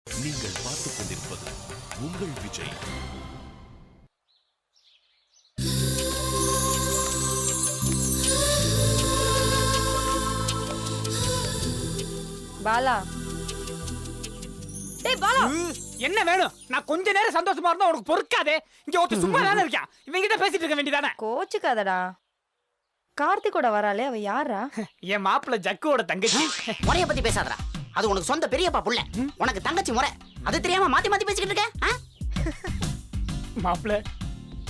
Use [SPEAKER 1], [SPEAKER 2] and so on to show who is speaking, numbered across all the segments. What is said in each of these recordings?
[SPEAKER 1] நீங்கள் பார்த்துக் கொண்டிருப்பது உங்கள் விஜய்.
[SPEAKER 2] பாலா, டேய் பாலா,
[SPEAKER 3] என்ன வேணும்? நான் கொஞ்ச நேரம் சந்தோஷமா இருந்தா உனக்கு பொறுக்காதே. இங்க ஒருத்தர் சும்மா தானே இருக்கான், இவங்க கிட்ட பேசிட்டு இருக்க வேண்டியதானே.
[SPEAKER 2] கோச்சுக்காதடா. கார்த்திகோட வராளே, அவ யாரா?
[SPEAKER 3] என் மாப்பிள்ள ஜக்குவோட தங்கச்சி.
[SPEAKER 4] முறைய பத்தி பேசாதடா. அது உனக்கு சொந்த பெரியப்பா புள்ள, உனக்கு தங்கச்சி முறை. அது தெரியாம மாத்தி மாத்தி பேசிக்கிட்டு இருக்க.
[SPEAKER 3] மாப்பிள்ள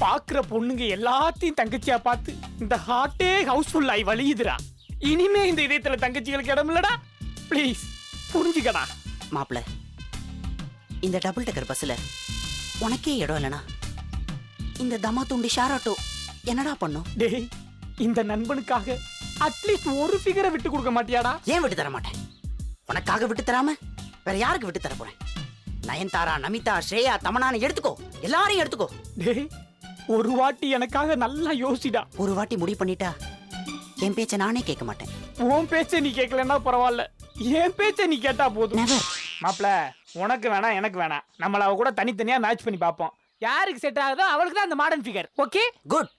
[SPEAKER 3] பாக்குற பொண்ணுங்க எல்லாத்தையும் தங்கச்சியா பார்த்து இந்த ஹார்ட்டே ஹவுஸ்ஃபுல் ஆகி வலியுதுடா. இனிமே இந்த இதயத்துல தங்கச்சிகளுக்கு இடம் இல்லடா. ப்ளீஸ் புரிஞ்சுக்கடா.
[SPEAKER 4] மாப்பிள்ள, இந்த டபுள் டக்கர் பஸ்ல உனக்கே இடம் இல்லனா இந்த தமா துண்டி ஷாராட்டோ என்னடா பண்ணும்?
[SPEAKER 3] டேய், இந்த நண்பனுக்காக அட்லீஸ்ட் ஒரு ஃபிகரை விட்டு கொடுக்க மாட்டியாடா?
[SPEAKER 4] ஏன் விட்டு தர மாட்டேன்? உனக்காக விட்டு தராம வேற யாருக்கு விட்டு தர போறேன்? நயன்தாரா, நமிதா, ஸ்ரேயா, தமனான்னு எடுத்துக்கோ, எல்லாரையும் எடுத்துக்கோ.
[SPEAKER 3] டேய், ஒரு வாட்டி எனக்காக நல்லா யோசிடா.
[SPEAKER 4] ஒரு வாட்டி முடிவு பண்ணிட்டா என் பேச்ச நானே கேட்க மாட்டேன்.
[SPEAKER 3] உன் பேச்ச நீ கேட்கலன்னா பரவாயில்ல, என் பேச்ச நீ கேட்டா போதும்.
[SPEAKER 4] Never.
[SPEAKER 3] மாப்பிள, உனக்கு வேணாம் எனக்கு வேணாம், நம்மள அவ கூட தனித்தனியா மேட்ச் பண்ணி பார்ப்போம். யாருக்கு செட் ஆகுதோ அவளுக்கு தான் அந்த மாடர்ன் ஃபிகர். Okay,
[SPEAKER 4] good.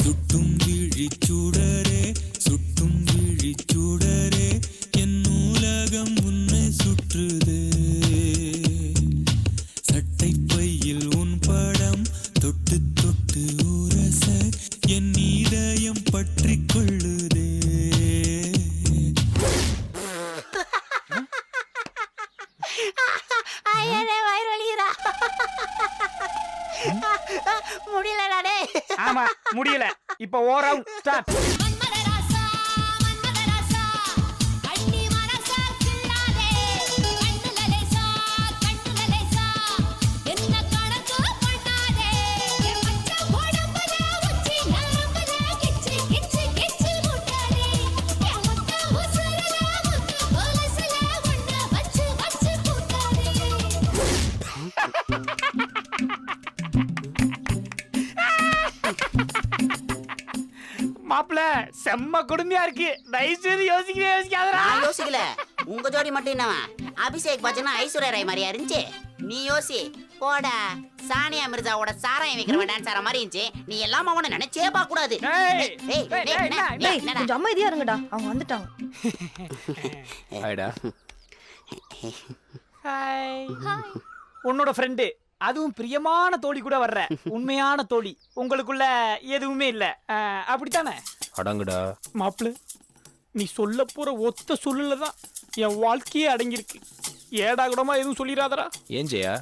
[SPEAKER 5] சுட்டும் விழிச்சூடரே, சுட்டும் விழிச்சூடரே, என் நூலகம் உன்னை சுற்றுதே. சட்டை பையில் உன் படம் தொட்டு தொட்டு உரச என் இதயம் பற்றி கொள்ளுதே.
[SPEAKER 4] முடியலடா.
[SPEAKER 3] ஆமா முடியல. இப்போ ஓவர் அவுட் ஸ்டார்ட். மாப்பிள, செம்ம கொடுமையா இருக்கு. தயவுசெய்து யோசிக்காதடா.
[SPEAKER 4] நான் யோசிக்கல. உங்க ஜோடி மட்டும் என்னவா? அபிஷேக் பச்சனா ஐஸ்வர்யா ராய் மாதிரியா இருந்துச்சு. நீ யோசி. போடா, சானியா மிர்சாவோட சாராயம் வைக்கிறவன் டான்ஸ் ஆற மாதிரி இருந்துச்சு. நீ எல்லாம் அவனை நினைச்சே பார்க்க கூடாது.
[SPEAKER 2] கொஞ்சம் அமைதியா இருங்கடா, அவங்க வந்துட்டாங்க.
[SPEAKER 6] ஹாய்டா.
[SPEAKER 3] ஹாய். உன்னோட ஃப்ரெண்டு, அதுவும் பிரியமான தோழி கூட வர்ற உண்மையான தோழி. உங்களுக்குள்ள எதுவுமே இல்ல, அப்படித்தானே?
[SPEAKER 6] அடங்குடா.
[SPEAKER 3] மாப்பிள்ள, நீ சொல்ல போற ஒத்த சொல்லுல தான் என் வாழ்க்கையே அடங்கியிருக்கு. ஏடா கூடமா எதுவும் சொல்லிடாதடா.
[SPEAKER 6] ஏன் ஜெயா,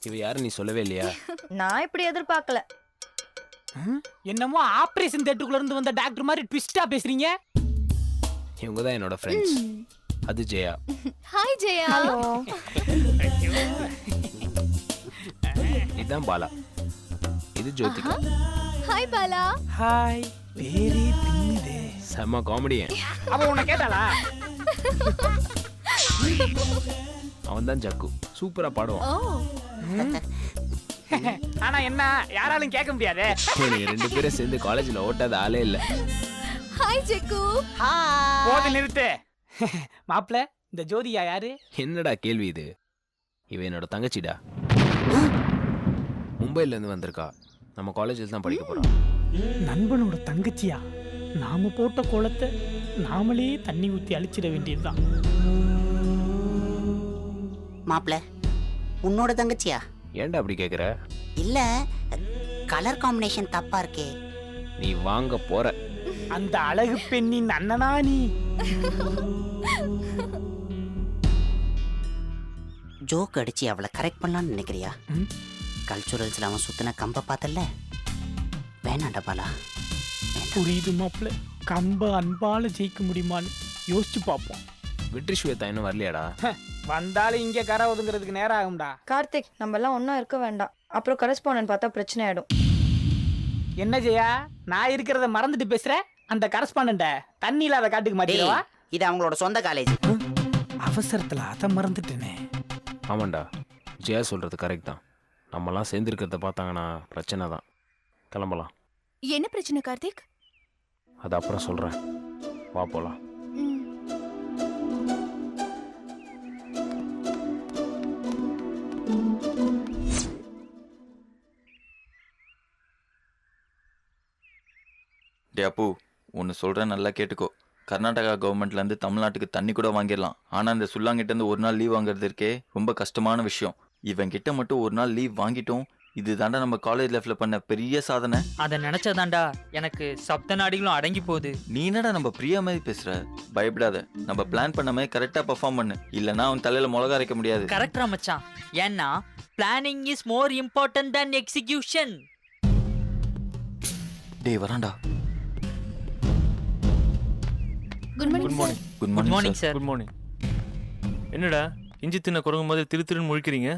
[SPEAKER 6] இவ யாரு நீ சொல்லவே இல்லையா?
[SPEAKER 2] நான் இப்படி எதிர்பார்க்கல.
[SPEAKER 3] என்னமோ ஆபரேஷன் தியேட்டருக்குள்ள இருந்து வந்த டாக்டர் மாதிரி ட்விஸ்டா பேசுறீங்க.
[SPEAKER 6] இவங்க தான் என்னோட ஃப்ரெண்ட்ஸ். அது ஜெயா.
[SPEAKER 7] ஹாய் ஜெயா.
[SPEAKER 2] ஹலோ.
[SPEAKER 6] இதுதான் பாலா. இது ஜோதிகா.
[SPEAKER 7] ஹாய் பாலா.
[SPEAKER 3] ஹாய். பேரே பின்னுதே.
[SPEAKER 6] செம்ம காமெடியன்.
[SPEAKER 3] அவ உன்னை கேட்டாளா?
[SPEAKER 6] அவன் தான் ஜக்கு. சூப்பரா பாடுவான்.
[SPEAKER 3] ஆனா என்ன, யாராலும் கேட்க முடியாதே.
[SPEAKER 6] நீங்க ரெண்டு பேரும் சேர்ந்து காலேஜ்ல ஓட்டாத ஆளே இல்ல.
[SPEAKER 7] ஹாய் ஜக்கு.
[SPEAKER 3] போது நிறுத்து. மாப்பிள்ள, இந்த ஜோதியா யாரு?
[SPEAKER 6] என்னடா கேள்வி இது? இவ என்னோட தங்கச்சிடா. மும்பைல இருந்து வந்திருக்கா. நம்ம காலேஜில் தான் படிக்க போறோம்.
[SPEAKER 3] நண்பனோட தங்கச்சியா? நாம போட்ட கோலத்தை நாமளே தண்ணி ஊத்தி அழிச்சிட வேண்டியதுதான்.
[SPEAKER 4] மாப்பிள்ள, உன்னோட தங்கச்சியா?
[SPEAKER 6] ஏன்டா அப்படி கேக்குற?
[SPEAKER 4] இல்ல, கலர் காம்பினேஷன் தப்பா இருக்கே.
[SPEAKER 6] நீ வாங்க போற.
[SPEAKER 3] அந்த அழகு பெண்ணின் அண்ணனா நீ?
[SPEAKER 4] ஜோக் அடிச்சு அவளை கரெக்ட் பண்ணலாம்னு நினைக்கிறியா? கல்ச்சுரல்ஸ்ல அவன் சுத்தின கம்ப பார்த்தல. வேணாண்டா பாலா.
[SPEAKER 3] புரியுது மாப்பிள்ள. கம்ப அன்பால ஜெயிக்க முடியுமான்னு யோசிச்சு பார்ப்போம்.
[SPEAKER 6] வெற்றி ஸ்வேதா இன்னும் வரலையாடா?
[SPEAKER 3] வந்தாலும் இங்க கரை ஒதுங்கிறதுக்கு நேரம் ஆகும்டா.
[SPEAKER 2] கார்த்திக், நம்ம எல்லாம் ஒன்னா இருக்க வேண்டாம். அப்புறம் கரஸ்பாண்டன்ட் பார்த்தா பிரச்சனை ஆயிடும்.
[SPEAKER 3] என்ன ஜெயா, நான் இருக்கிறத மறந்துட்டு பேசுற? அந்த கரஸ்பாண்டன்ட தண்ணி இல்லாத காட்டுக்கு மாட்டிடுவா.
[SPEAKER 4] இது அவங்களோட சொந்த காலேஜ்.
[SPEAKER 3] அவசரத்துல அதை மறந்துட்டேனே.
[SPEAKER 6] ஆமாண்டா, ஜெயா சொல்றது கரெக்ட் தான். நம்மலாம் சேர்ந்துருக்கிறத பார்த்தாங்கன்னா பிரச்சனை தான். கிளம்பலாம்.
[SPEAKER 7] என்ன பிரச்சனை கார்த்திக்?
[SPEAKER 6] அது அப்புறம் சொல்றேன். வா போலாம்.
[SPEAKER 8] டேய் அப்பு ஒன்று சொல்கிறேன் நல்லா கேட்டுக்கோ. கர்நாடகா கவர்மெண்ட்லேருந்து தமிழ்நாட்டுக்கு தண்ணி கூட வாங்கிடலாம். ஆனால் இந்த சுல்லாங்கிட்டேருந்து ஒரு நாள் லீவ் வாங்குறது இருக்கே ரொம்ப கஷ்டமான விஷயம். இவன் கிட்ட மட்டும் ஒரு நாள் லீவ் வாங்கிட்டோம். இது தாண்டா நம்ம காலேஜ் லைஃப்ல பண்ண பெரிய சாதனை.
[SPEAKER 9] அதை நினைச்சதாண்டா எனக்கு சப்த நாடிகளும் அடங்கி போகுது.
[SPEAKER 8] நீ என்னடா நம்ம பிரியா மாதிரி பேசுற? பயப்படாத, நம்ம பிளான் பண்ண மாதிரி கரெக்டா பெர்ஃபார்ம் பண்ணு. இல்லைன்னா அவன் தலையில மிளகா அரைக்க முடியாது.
[SPEAKER 9] கரெக்டா மச்சான். ஏன்னா planning is more important than execution.
[SPEAKER 8] டேய் வரான்டா.
[SPEAKER 7] Good morning sir.
[SPEAKER 8] Good
[SPEAKER 9] good morning sir.
[SPEAKER 10] Good morning. என்னடா இஞ்சி தின்ன குரங்கு மாதிரி திருன்னு முழிக்கிறீங்க?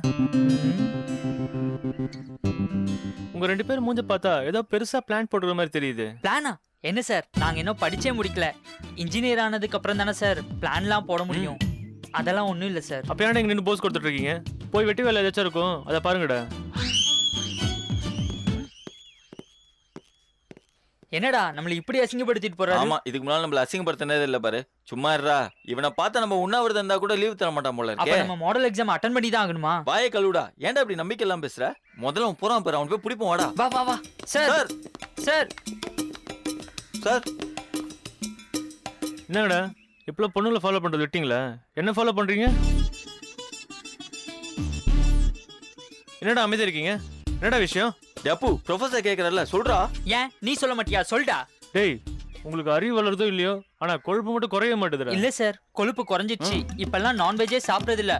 [SPEAKER 10] உங்க 2 பேரும் மூஞ்ச பார்த்தா ஏதோ பெருசா பிளான் போடுற மாதிரி தெரியுது.
[SPEAKER 9] பிளானா? என்ன சார், நாங்க இன்னும் படிச்சே முடிக்கல. இன்ஜினியர் ஆனதுக்கு அப்புறம் தானே சார் பிளான்லாம் போட முடியும். அதெல்லாம் ஒண்ணும் இல்ல சார்.
[SPEAKER 10] அப்ப ஏன்டா இங்க நின்று போஸ் கொடுத்துட்டு இருக்கீங்க? போய் வெட்டி வேலை ஏதாச்சும் இருக்கும், அதை பாருங்கடா.
[SPEAKER 9] என்னடா நம்மள இப்படி அசிங்கப்படுத்திட்டு போறாரு?
[SPEAKER 8] ஆமா, இதுக்கு முன்னால நம்மள அசிங்கப்படுத்தினதே இல்ல பாரு. சும்மா இருடா. இவனை பார்த்தா நம்ம உண்ணாவிரதம் இருந்தா கூட லீவ் தர மாட்டான் போல
[SPEAKER 9] அப்ப
[SPEAKER 8] இருக்கே.
[SPEAKER 9] நம்ம மாடல் எக்ஸாம் அட்டெண்ட் பண்ணி தான் ஆகணுமா?
[SPEAKER 8] வாயை கழுவுடா. ஏன்டா இப்படி நம்பிக்கை எல்லாம் பேசுற? முதல்ல அவன் போறான் பாரு, அவன் போய் பிடிப்போம். வாடா.
[SPEAKER 9] வா வா வா. சார்
[SPEAKER 8] சார்
[SPEAKER 9] சார்
[SPEAKER 8] சார்
[SPEAKER 10] என்னடா இப்பெல்லாம் பொண்ணுங்களை ஃபாலோ பண்றது விட்டீங்களா? என்ன ஃபாலோ பண்றீங்க? என்னடா அமைதியா இருக்கீங்க? என்னடா விஷயம்?
[SPEAKER 8] டப்பு ப்ரொஃபசர் கேக்குறல்ல, சொல்றா.
[SPEAKER 9] ஏன் நீ சொல்ல மாட்டியா? சொல்டா.
[SPEAKER 10] டேய், உங்களுக்கு அறிவு வளருதோ இல்லையோ, ஆனா கொழுப்பு மட்டும் குறைய மாட்டேதுடா.
[SPEAKER 9] இல்ல சார், கொழுப்பு குறைஞ்சிடுச்சு. இப்பெல்லாம் நான்வெஜ்ஜே சாப்பிடுறது இல்ல.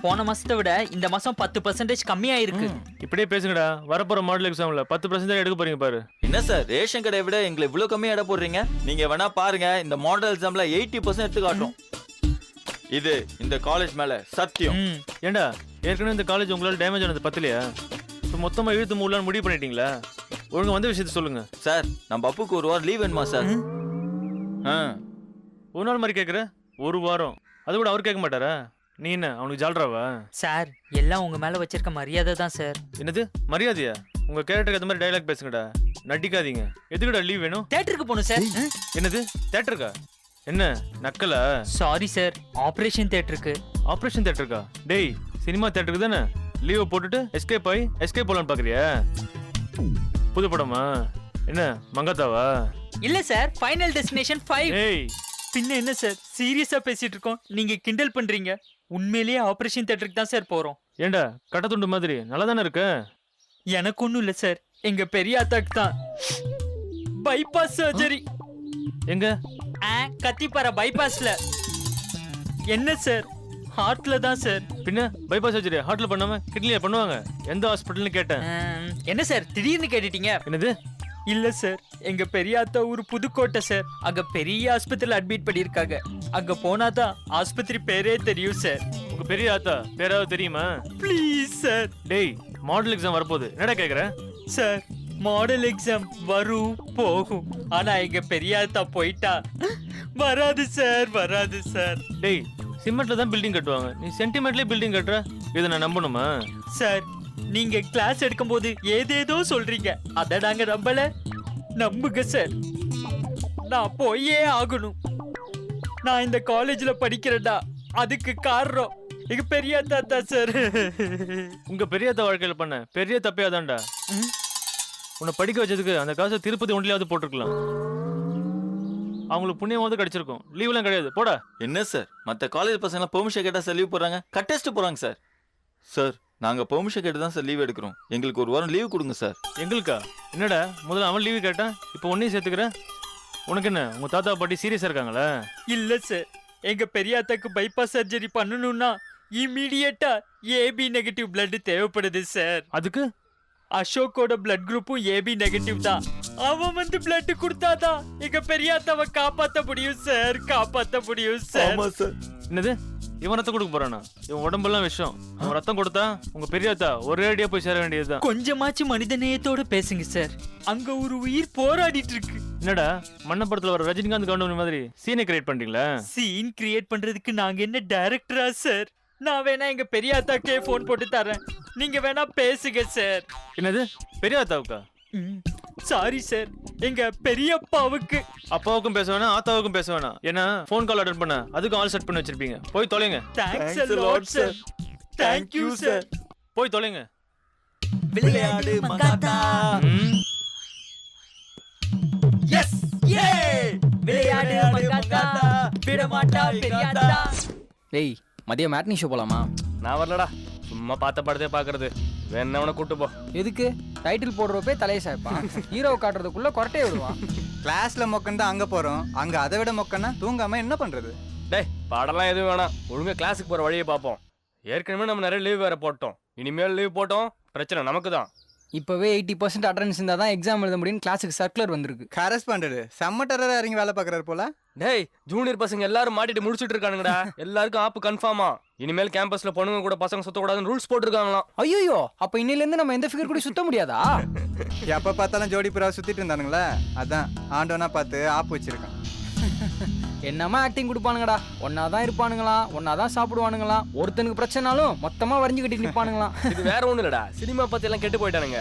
[SPEAKER 9] போன மாசத்தை விட இந்த மாசம் 10% கம்மியாயிருக்கு.
[SPEAKER 10] இப்படியே பேசுங்கடா. வரப்போற மாடல் எக்ஸாம்ல 10% எடுக்க போறீங்க பாரு.
[SPEAKER 8] என்ன சார், ரேஷன் கடையை விட எங்களை இவ்வளவு கம்மியா இட போடுறீங்க? நீங்க வேணா பாருங்க, இந்த மாடல் எக்ஸாம்ல 80% எடுத்து காட்டும். இது இந்த காலேஜ் மேல சத்தியம்.
[SPEAKER 10] ஏண்டா ஏற்கனவே இந்த காலேஜ் உங்களால டேமேஜ் ஆனது பத்தலையா? இப்போ மொத்தமா இழுத்து மூடலான்னு முடிவு பண்ணிட்டீங்களா? ஒழுங்கா வந்த விஷயத்த சொல்லுங்க
[SPEAKER 8] சார். நம்ம அப்புக்கு ஒரு வாரம் லீவ் வேணுமா சார்?
[SPEAKER 10] ஒரு நாள் மாதிரி கேட்குற, ஒரு வாரம். அது கூட அவர் கேட்க மாட்டாரா? நீ என்ன அவனுக்கு ஜால்றாவா?
[SPEAKER 9] சார் எல்லாம் உங்க மேல வச்சிருக்க மரியாதை தான் சார்.
[SPEAKER 10] என்னது மரியாதையா? உங்க கேரக்டருக்கு அந்த மாதிரி டைலாக் பேசுங்கடா, நடிக்காதீங்க. எதுக்குடா லீவ் வேணும்?
[SPEAKER 9] தியேட்டருக்கு போகணும் சார்.
[SPEAKER 10] என்னது தியேட்டருக்கா? என்ன நக்கலா?
[SPEAKER 9] சாரி சார், ஆபரேஷன் தியேட்டருக்கு.
[SPEAKER 10] ஆபரேஷன் தியேட்டருக்கா? டேய், சினிமா தியேட்டருக்கு தானே. லீவை போட்டுட்டு எஸ்கேப் போலான்னு பாக்குறியா? புது படமா? என்ன மங்காத்தாவா?
[SPEAKER 9] இல்ல சார், ஃபைனல் டெஸ்டினேஷன் 5.
[SPEAKER 10] ஏய்,
[SPEAKER 9] பின்ன என்ன சார் சீரியஸா பேசிட்டு இருக்கோம், நீங்க கிண்டல் பண்றீங்க. உண்மையிலேயே ஆபரேஷன் தியேட்டருக்கு தான் சார் போறோம்.
[SPEAKER 10] ஏண்டா கட்டத்துண்டு மாதிரி நல்லா தானே இருக்க?
[SPEAKER 9] எனக்கு ஒண்ணும் இல்ல சார், எங்க பெரிய அத்தாக்கு தான் பைபாஸ் சர்ஜரி.
[SPEAKER 10] எங்க?
[SPEAKER 9] கத்திப்பாரா பைபாஸ்ல. என்ன சார், ஹார்ட்ல தான் சார்.
[SPEAKER 10] பின்ன பைபாஸ் சர்ஜரி ஹார்ட்ல பண்ணாம கிட்னில பண்ணுவாங்க. எந்த ஹாஸ்பிட்டல்னு கேட்டேன்.
[SPEAKER 9] என்ன சார் திடீர்னு கேட்டுட்டீங்க?
[SPEAKER 10] என்னது?
[SPEAKER 9] இல்ல சார், எங்க பெரியாத்தா ஊர் புதுக்கோட்டை சார். அங்க பெரிய ஆஸ்பத்திரியில அட்மிட் பண்ணிருக்காங்க. அங்க போனாதான் ஆஸ்பத்திரி பேரே தெரியும் சார்.
[SPEAKER 10] உங்க பெரிய ஆத்தா பேராவது தெரியுமா?
[SPEAKER 9] Please sir.
[SPEAKER 10] டேய், மாடல் எக்ஸாம் வரப்போகுது, என்னடா கேக்குற?
[SPEAKER 9] சார் மாடல் எக்ஸாம் வரும் போகும், ஆனா எங்க பெரியாத்தா போயிட்டா வராது சார், வராது சார்.
[SPEAKER 10] டேய், சிமெண்ட்ல தான் பில்டிங் கட்டுவாங்க, நீ சென்டிமெண்ட்லயே பில்டிங் கட்டுற. இதை நான் நம்பணுமா?
[SPEAKER 9] சார் நீங்க கிளாஸ் எடுக்கும்போது ஏதேதோ சொல்றீங்க, அத நாங்க நம்பல. நம்புங்க சார், நான் போயே ஆகணும். நான் இந்த காலேஜ்ல படிக்கிறேன்டா, அதுக்கு காரணம் எங்க பெரியாத்தா தான் சார்.
[SPEAKER 10] உங்க பெரியாத்தா வாழ்க்கையில பண்ண பெரிய தப்பையாதான்டா. உன்னை படிக்க வச்சதுக்கு அந்த காசை திருப்பதி ஒன்றிலாவது போட்டிருக்கலாம். அவங்களுக்கு புண்ணியமாவது கிடைச்சிருக்கும். லீவ்லாம் கிடையாது, போடா.
[SPEAKER 8] என்ன சார், மற்ற காலேஜ் பசங்க பெர்மிஷன் கேட்டா சார் லீவ் போடுறாங்க, கட்டெஸ்ட் போறாங்க சார். சார் நாங்க பெர்மிஷன் கேட்டு தான் சார் லீவ் எடுக்கிறோம். எங்களுக்கு ஒரு வாரம் லீவ் கொடுங்க சார்.
[SPEAKER 10] எங்களுக்கா? என்னடா முதல்ல அவன் லீவு கேட்டான், இப்போ ஒன்னையும் சேர்த்துக்கிற. உனக்கு என்ன, உங்க தாத்தா பாட்டி சீரியஸா இருக்காங்களா?
[SPEAKER 9] இல்ல சார், எங்க பெரியாத்தாக்கு பைபாஸ் சர்ஜரி பண்ணணும்னா இமீடியட்டா ஏபி நெகட்டிவ் பிளட் தேவைப்படுது சார்.
[SPEAKER 10] அதுக்கு
[SPEAKER 9] அசோக்கோட பிளட் குரூப்பும் ஏபி நெகட்டிவ் தான். அவன் வந்து பிளட் கொடுத்தாதான் எங்க பெரியாத்தாவை காப்பாத்த முடியும் சார், காப்பாத்த முடியும் சார்.
[SPEAKER 10] என்னது, இவன் ரத்தம் கொடுக்க போறானா? இவன் உடம்பெல்லாம் விஷம். அவன் ரத்தம் கொடுத்தா உங்க பெரியாத்தா ஒரே அடியா போய் சேர வேண்டியதுதான்.
[SPEAKER 9] கொஞ்சமாச்சும் மனித நேயத்தோட பேசுங்க சார், அங்க ஒரு உயிர் போராடிட்டு இருக்கு.
[SPEAKER 10] என்னடா மண்ணப்படத்துல வர ரஜினிகாந்த் கவுண்டமணி மாதிரி சீனை கிரியேட் பண்றீங்களா?
[SPEAKER 9] சீன் கிரியேட் பண்றதுக்கு நாங்க என்ன டைரக்டரா சார்? நான் வேணா எங்க பெரியாத்தாக்கே போன் போட்டு தரேன், நீங்க வேணா பேசுங்க சார்.
[SPEAKER 10] என்னது, பெரியாத்தாவுக்கா?
[SPEAKER 9] சாரி சார், எங்க பெரியப்பாவுக்கு.
[SPEAKER 10] அப்பாவுக்கும் பேச வேணாம், ஆத்தாவுக்கும் பேச வேணாம். ஏன்னா போன் கால் அட்டெண்ட் பண்ண அதுக்கு ஆல் செட் பண்ணி வச்சிருப்பீங்க. போய் தொலைங்க.
[SPEAKER 9] Thanks a lot sir. Thank you sir.
[SPEAKER 10] போய் தொலைங்க.
[SPEAKER 9] விளையாடு மங்காத்தா.
[SPEAKER 10] ம்.
[SPEAKER 9] எஸ் விளையாடு மங்காத்தா விட மாட்டா பெரியாத்தா.
[SPEAKER 3] டேய் மதியம் மேட்னி ஷோ போலாமா?
[SPEAKER 10] நான் வரலடா, சும்மா பார்த்த படத்தே பார்க்கறது. வேணவனை கூட்டு போ.
[SPEAKER 3] எதுக்கு? டைட்டில் போடுறப்பே தலையை சாய்ப்பான், ஹீரோ காட்டுறதுக்குள்ள கொரட்டே விடுவான்.
[SPEAKER 11] கிளாஸ்ல மொக்கன் தான் அங்க போறோம், அங்க அதை விட மொக்கன்னா தூங்காம என்ன பண்றது?
[SPEAKER 10] டேய் பாடலாம் எதுவும் வேணாம், ஒழுங்கா கிளாஸுக்கு போற வழியை பார்ப்போம். ஏற்கனவே நம்ம நிறைய லீவ் வேற போட்டோம், இனிமேல் லீவ் போட்டோம் பிரச்சனை நமக்கு தான்.
[SPEAKER 3] இப்போவே 80% அட்டண்டன்ஸ் இருந்தால் தான் எக்ஸாம் எழுத முடியும்னு கிளாஸுக்கு சர்க்குலர் வந்திருக்கு.
[SPEAKER 11] கரஸ்பாண்டட் செம்ம டெரரா இறங்கி வேலை பார்க்கறாரு போல.
[SPEAKER 10] டேய் ஜூனியர் பசங்க எல்லாரும் மாட்டிட்டு முடிச்சிட்டு இருக்கானுங்கடா. எல்லாருக்கும் ஆப்பு கன்ஃபார்மா. இனிமேல் கேம்பஸ்ல பொண்ணுங்க கூட பசங்க சுத்தக்கூடாதுன்னு ரூல்ஸ் போட்டிருக்காங்களாம்.
[SPEAKER 3] ஐயோ, அப்போ இன்னிலேருந்து நம்ம எந்த ஃபிகர் கூட சுத்த முடியாதா?
[SPEAKER 11] எப்ப பார்த்தாலும் ஜோடி புறா சுத்திட்டு இருந்தானுங்களா, அதான் ஆண்டவனா பார்த்து ஆப்பு வச்சிருக்கான்.
[SPEAKER 3] என்னமா ஆக்டிங் கொடுப்பானுங்கடா. ஒன்னா தான் இருப்பானுங்களாம், ஒன்னா தான் சாப்பிடுவானுங்களாம். ஒருத்தனுக்கு பிரச்சனாலும் மொத்தமா வரைஞ்சு கட்டி நிற்பானுங்களாம்.
[SPEAKER 10] இது வேற ஒண்ணு இல்லடா, சினிமா பத்தி எல்லாம் கெட்டு போயிட்டானுங்க.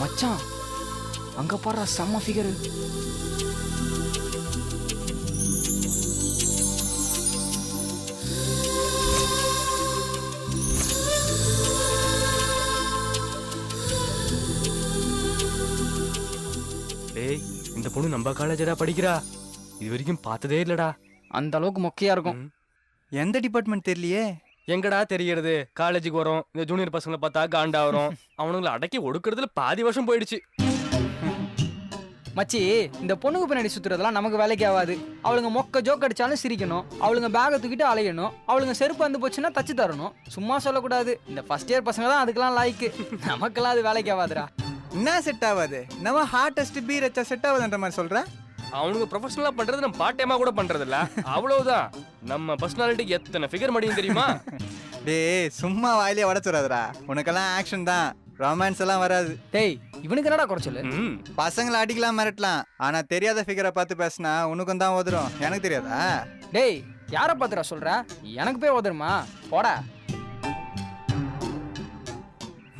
[SPEAKER 3] மச்சான் அங்க பாரு செம்ம ஃபிகர்.
[SPEAKER 10] டேய் இந்த பொண்ணு நம்ம காலேஜடா படிக்கிறா, இது வரைக்கும் பார்த்ததே இல்லடா.
[SPEAKER 3] அந்த அளவுக்கு மொக்கையா இருக்கும்.
[SPEAKER 11] எந்த டிபார்ட்மெண்ட் தெரியலையே.
[SPEAKER 10] எங்கடா தெரியறது, காலேஜுக்கு வரோம், இந்த ஜூனியர் பசங்களை பார்த்தா காண்டா வரும். அவனுங்களை அடக்கி ஒடுக்குறதுல பாதி வருஷம் போயிடுச்சு.
[SPEAKER 3] மச்சி, இந்த பொண்ணுக்கு பின்னாடி சுத்துறதெல்லாம் நமக்கு வேலைக்கு ஆகாது. அவளுங்க மொக்க ஜோக் அடிச்சாலும் சிரிக்கணும், அவளுங்க பேகை தூக்கிட்டு அலையணும், அவளுங்க செருப்பு வந்து போச்சுன்னா தச்சு தரணும். சும்மா சொல்லக்கூடாது. இந்த ஃபர்ஸ்ட் இயர் பசங்க தான் அதுக்கெல்லாம் லாய்க்கு. நமக்கெல்லாம் அது வேலைக்கு ஆகாதுடா.
[SPEAKER 11] என்ன செட் ஆகாது? நம்ம ஹார்டஸ்ட் பீர் வச்சா செட் ஆகுதுன்ற மாதிரி சொல்ற?
[SPEAKER 10] அவனுக்கு ப்ரொஃபஷனலா பண்றது நம்ம பார்ட் டைமா கூட பண்றது இல்ல, அவ்வளவுதான். நம்ம பர்சனாலிட்டிக்கு எத்தனை ஃபிகர் மடியும் தெரியுமா?
[SPEAKER 11] டேய் சும்மா வாயிலே உடச்சுடாதடா, உனக்கெல்லாம் ஆக்ஷன் தான், ரொமான்ஸ் எல்லாம் வராது.
[SPEAKER 3] டேய் இவனுக்கு என்னடா குறைச்சல்?
[SPEAKER 11] பசங்களை அடிக்கலாம் மிரட்டலாம், ஆனா தெரியாத ஃபிகரை பார்த்து பேசினா உனக்கும் தான் ஓதுரும். எனக்கு தெரியாதா?
[SPEAKER 3] டேய் யாரை பார்த்துடா சொல்ற? எனக்கு போய் ஓதுருமா? போடா.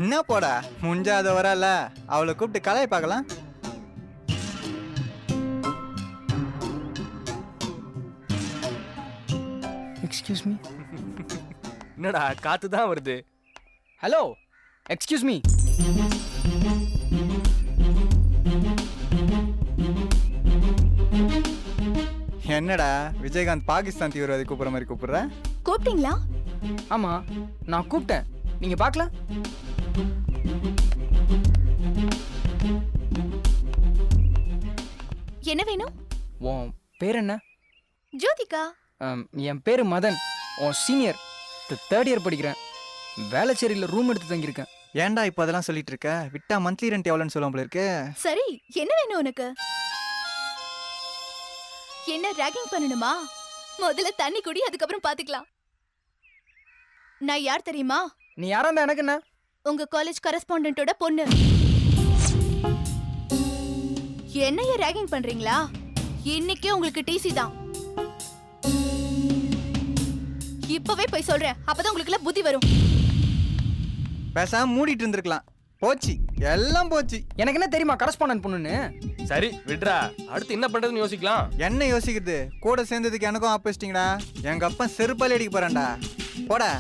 [SPEAKER 11] என்ன போடா, முஞ்சாத வரல, அவளை கூப்பிட்டு கலையை பார்க்கலாம்.
[SPEAKER 3] Excuse me.
[SPEAKER 10] என்னடா காத்து தான் வருது.
[SPEAKER 3] Hello excuse me.
[SPEAKER 11] என்னடா விஜயகாந்த் பாகிஸ்தான் தீவிரவாதி கூப்பிடுற மாதிரி கூப்பிடுற?
[SPEAKER 7] கூப்பிட்டீங்களா?
[SPEAKER 3] ஆமா நான் கூப்பிட்டேன், நீங்க பார்க்கல?
[SPEAKER 7] என்ன வேணும்?
[SPEAKER 3] உன் பேர் என்ன?
[SPEAKER 7] ஜோதிகா.
[SPEAKER 3] என் பேரு மதன், உன் சீனியர், தேர்ட் இயர் படிக்கிறேன். வேளச்சேரியில் ரூம் எடுத்து தங்கியிருக்கேன்.
[SPEAKER 11] ஏன்டா இப்போ அதெல்லாம் சொல்லிட்டு இருக்க? விட்டா மந்த்லி ரெண்ட் எவ்வளோன்னு சொல்லுவோம் போல இருக்கு.
[SPEAKER 7] சரி, என்ன வேணும் உனக்கு? என்ன ராகிங் பண்ணணுமா? முதல்ல தண்ணி குடி, அதுக்கப்புறம் பாத்துக்கலாம். நான் யார் தெரியுமா?
[SPEAKER 3] நீ யாரா இருந்தா எனக்கு என்ன?
[SPEAKER 7] உங்க காலேஜ் கரஸ்பாண்டன்ட்டோட பொண்ணு. என்னைய ராகிங் பண்றீங்களா? இன்னைக்கே உங்களுக்கு டிசி தான். இப்பவே போய் சொல்றேன், அப்பதான் உங்களுக்கு எல்லாம் புத்தி வரும்.
[SPEAKER 11] பேசாம மூடிட்டு இருந்திருக்கலாம். போச்சு, எல்லாம் போச்சு.
[SPEAKER 3] எனக்கு என்ன தெரியுமா கரஸ்பாண்டன்ட் பொண்ணுன்னு?
[SPEAKER 10] சரி விட்றா, அடுத்து என்ன பண்றதுன்னு யோசிக்கலாம்.
[SPEAKER 11] என்ன யோசிக்கிறது? கூட சேர்ந்ததுக்கு எனக்கும் ஆப்போசிட்டிங்கடா. எங்க அப்பா செருப்பாலே அடிக்க போறான்டா. போடா.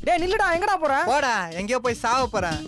[SPEAKER 3] டேய் நில்லுடா, எங்கடா போற?
[SPEAKER 11] போடா, எங்கேயோ போய் சாவ போறேன்.